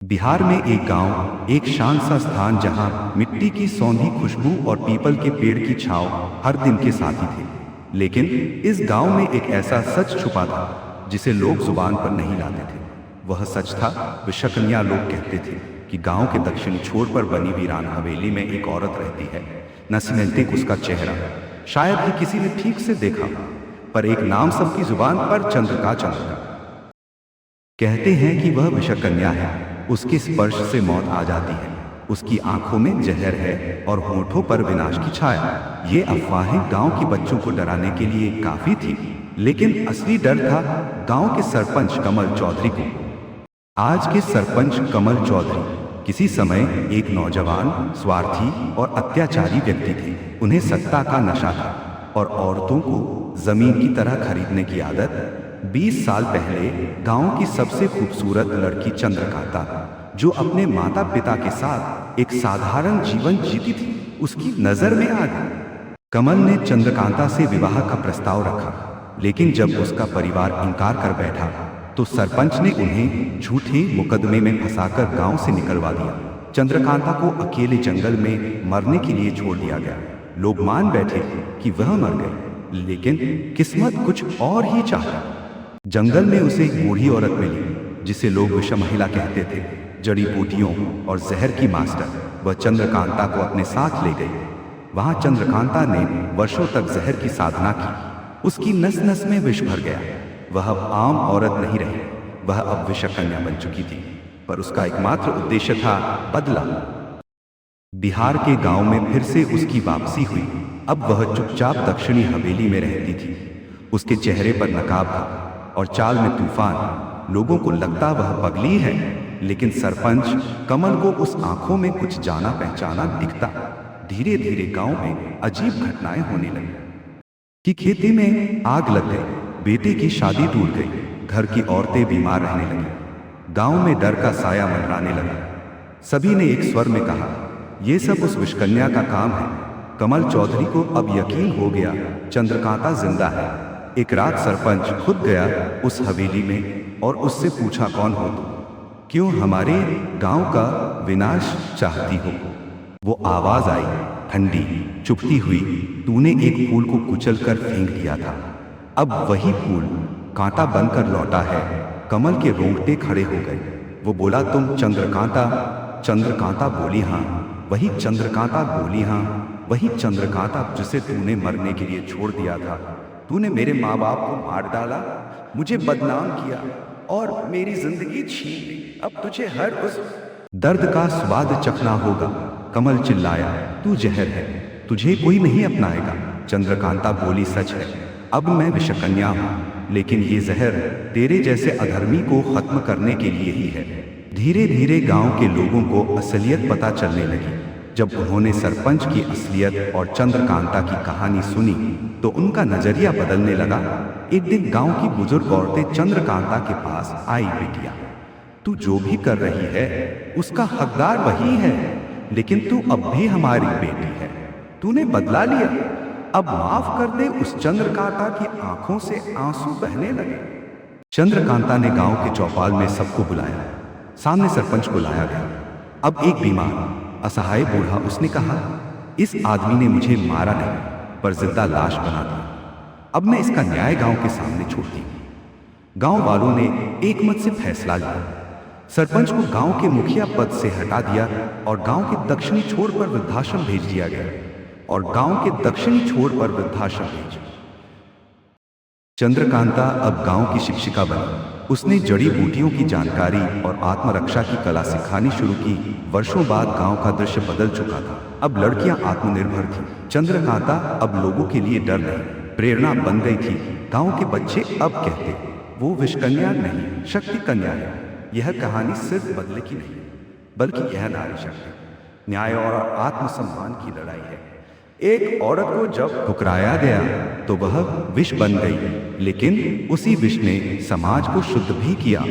बिहार में एक गांव, एक शांत सा स्थान जहां मिट्टी की सौंधी खुशबू और पीपल के पेड़ की छांव हर दिन के साथी थे। लेकिन इस गांव में एक ऐसा सच छुपा था जिसे लोग जुबान पर नहीं लाते थे। वह सच था, विशकन्या लोग कहते थे कि गांव के दक्षिणी छोर पर बनी वीरान हवेली में एक औरत रहती है। न सिमंटिक उसका चेहरा, शायद ही किसी ने ठीक से देखा, पर एक नाम सबकी जुबान पर चंद्रका चंद्रका। कहते हैं कि वह विषकन्या है। उसके स्पर्श से मौत आ जाती है। उसकी आंखों में जहर है और होठों पर विनाश की छाया। ये अफवाहें गांव के बच्चों को डराने के लिए काफी थी, लेकिन असली डर था गांव के सरपंच कमल चौधरी को। आज के सरपंच कमल चौधरी किसी समय एक नौजवान, स्वार्थी और अत्याचारी व्यक्ति थे। उन्हें सत्ता का नशा था और औरतों को जमीन की तरह खरीदने की आदत। 20 साल पहले गांव की सबसे खूबसूरत लड़की चंद्रकांता, जो अपने माता पिता के साथ एक साधारण जीवन जीती थी, उसकी नजर में आ गई। कमल ने चंद्रकांता से विवाह का प्रस्ताव रखा, लेकिन जब उसका परिवार इनकार कर बैठा तो सरपंच ने उन्हें झूठे मुकदमे में फंसाकर गांव से निकलवा दिया। चंद्रकांता को अकेले जंगल में मरने के लिए छोड़ दिया गया। लोग मान बैठे कि वह मर गई, लेकिन किस्मत कुछ और ही चाहता। जंगल में उसे एक बूढ़ी औरत मिली जिसे लोग विष महिला कहते थे। जड़ी बूटियों और जहर की मास्टर। वह चंद्रकांता को अपने साथ ले गई। वहां चंद्रकांता ने वर्षों तक जहर की साधना की। उसकी नस नस में विष भर गया। वह अब आम औरत नहीं रही, वह अब विषकन्या बन चुकी थी। पर उसका एकमात्र उद्देश्य था बदला। बिहार के गांव में फिर से उसकी वापसी हुई। अब वह चुपचाप दक्षिणी हवेली में रहती थी। उसके चेहरे पर नकाब था और चाल में तूफान। लोगों को लगता वह पगली है, लेकिन सरपंच कमल को उस आंखों में कुछ जाना पहचाना दिखता। धीरे धीरे गांव में अजीब घटनाएं होने लगी कि खेती में आग लग गई, बेटे की शादी टूट गई, घर की औरतें बीमार रहने लगी, गांव में डर का साया मंडराने लगा। सभी ने एक स्वर में कहा, यह सब उस विषकन्या का काम है। कमल चौधरी को अब यकीन हो गया, चंद्रकांता जिंदा है। एक रात सरपंच खुद गया उस हवेली में और उससे पूछा, कौन हो तुम? क्यों हमारे गांव का विनाश चाहती हो? वो आवाज आई, ठंडी, चुभती हुई, तूने एक फूल को कुचलकर फेंक दिया था, अब वही फूल कांटा बनकर लौटा है। कमल के रोंगटे खड़े हो गए। वो बोला, तुम चंद्रकांता? चंद्रकांता बोली, हाँ। वही चंद्रकांता बोली, हाँ, वही चंद्रकांता जिसे तूने मरने के लिए छोड़ दिया था। तूने मेरे माँ बाप को मार डाला, मुझे बदनाम किया और मेरी जिंदगी छीन ली। अब तुझे हर उस दर्द का स्वाद चखना होगा। कमल चिल्लाया, तू जहर है, तुझे कोई नहीं अपनाएगा। चंद्रकांता बोली, सच है, अब मैं विषकन्या हूँ, लेकिन ये जहर तेरे जैसे अधर्मी को खत्म करने के लिए ही है। धीरे धीरे गांव के लोगों को असलियत पता चलने लगी। जब उन्होंने सरपंच की असलियत और चंद्रकांता की कहानी सुनी तो उनका नजरिया बदलने लगा। एक दिन गांव की बुजुर्ग औरतें चंद्रकांता के पास आई, बेटिया, तू जो भी कर रही है उसका हकदार वही है, लेकिन तू अब भी हमारी बेटी है। तूने बदला लिया, अब माफ कर दे। उस चंद्रकांता की आंखों से आंसू बहने लगे। चंद्रकांता ने गांव के चौपाल में सबको बुलाया। सामने सरपंच को लाया गया। अब एक बीमार, असहाय बूढ़ा। उसने कहा, इस आदमी ने मुझे मारा नहीं, पर जिंदा लाश बना दिया। अब मैं इसका न्याय गांव के सामने छोड़ती हूं। गांव वालों ने एक मत से फैसला लिया। सरपंच को गांव के मुखिया पद से हटा दिया और गांव के दक्षिणी छोर पर वृद्धाश्रम भेज दिया गया। और गांव के दक्षिणी छोर पर वृद्धाश्रम भेज। चंद्रकांता अब गांव की शिक्षिका बनी। उसने जड़ी बूटियों की जानकारी और आत्मरक्षा की कला सिखानी शुरू की। वर्षों बाद गांव का दृश्य बदल चुका था। अब लड़कियां आत्मनिर्भर थीं। चंद्रकांता अब लोगों के लिए डर नहीं, प्रेरणा बन गई थी। गांव के बच्चे अब कहते, वो विषकन्या नहीं, शक्ति कन्या है। यह कहानी सिर्फ बदले की नहीं, बल्कि यह नारी शक्ति, न्याय और आत्मसम्मान की लड़ाई है। एक औरत को जब ठुकराया गया तो वह विष बन गई, लेकिन उसी विष ने समाज को शुद्ध भी किया।